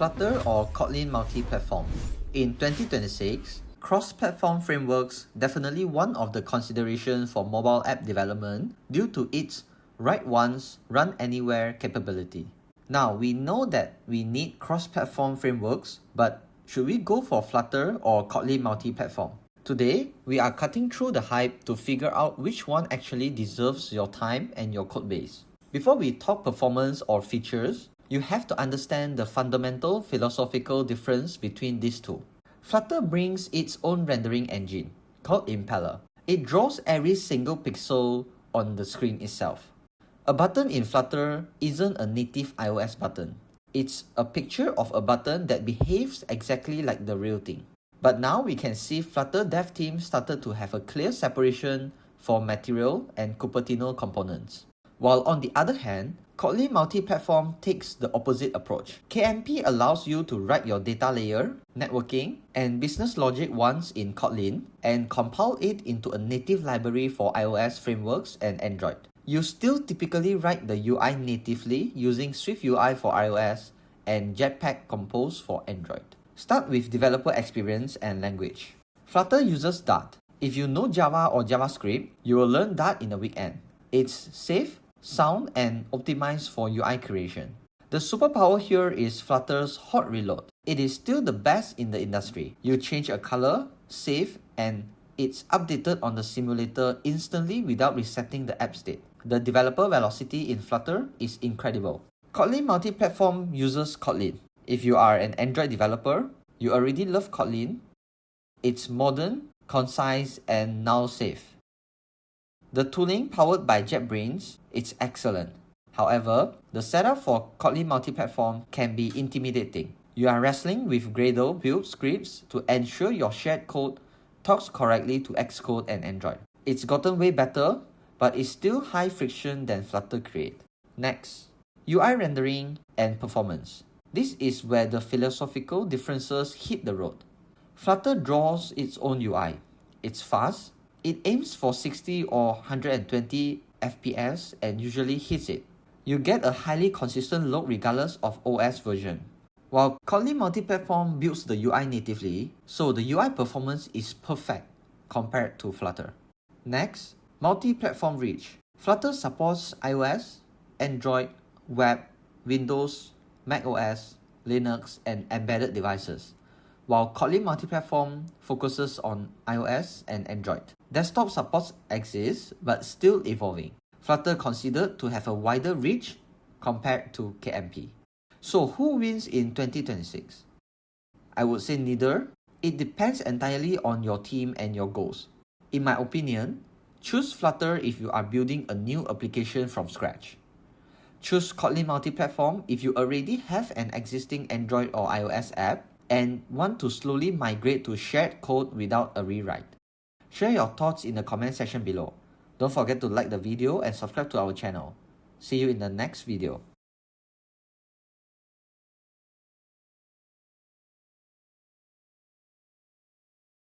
Flutter or Kotlin Multiplatform. In 2026, cross-platform frameworks definitely one of the considerations for mobile app development due to its write once, run anywhere capability. Now, we know that we need cross-platform frameworks, but should we go for Flutter or Kotlin Multiplatform? Today, we are cutting through the hype to figure out which one actually deserves your time and your codebase. Before we talk performance or features, you have to understand the fundamental philosophical difference between these two. Flutter brings its own rendering engine, called Impeller. It draws every single pixel on the screen itself. A button in Flutter isn't a native iOS button. It's a picture of a button that behaves exactly like the real thing. But now we can see Flutter dev team started to have a clear separation for material and Cupertino components. While on the other hand, Kotlin Multiplatform takes the opposite approach. KMP allows you to write your data layer, networking, and business logic once in Kotlin and compile it into a native library for iOS frameworks and Android. You still typically write the UI natively using SwiftUI for iOS and Jetpack Compose for Android. Start with developer experience and language. Flutter uses Dart. If you know Java or JavaScript, you will learn Dart in a weekend. It's safe, sound, and optimized for UI creation. The superpower here is Flutter's hot reload. It is still the best in the industry. You change a color, save, and it's updated on the simulator instantly without resetting the app state. The developer velocity in Flutter is incredible. Kotlin Multiplatform uses Kotlin. If you are an Android developer, you already love Kotlin. It's modern, concise, and now safe. The tooling powered by JetBrains is excellent. However, the setup for Kotlin Multiplatform can be intimidating. You are wrestling with Gradle build scripts to ensure your shared code talks correctly to Xcode and Android. It's gotten way better, but it's still high friction than Flutter Create. Next, UI rendering and performance. This is where the philosophical differences hit the road. Flutter draws its own UI. It's fast. It aims for 60 or 120 FPS and usually hits it. You get a highly consistent look regardless of OS version. While Kotlin Multiplatform builds the UI natively, so the UI performance is perfect compared to Flutter. Next, multi-platform reach. Flutter supports iOS, Android, web, Windows, macOS, Linux, and embedded devices, while Kotlin Multiplatform focuses on iOS and Android. Desktop support exists, but still evolving. Flutter considered to have a wider reach compared to KMP. So who wins in 2026? I would say neither. It depends entirely on your team and your goals. In my opinion, choose Flutter if you are building a new application from scratch. Choose Kotlin Multiplatform if you already have an existing Android or iOS app and want to slowly migrate to shared code without a rewrite. Share your thoughts in the comment section below. Don't forget to like the video and subscribe to our channel. See you in the next video.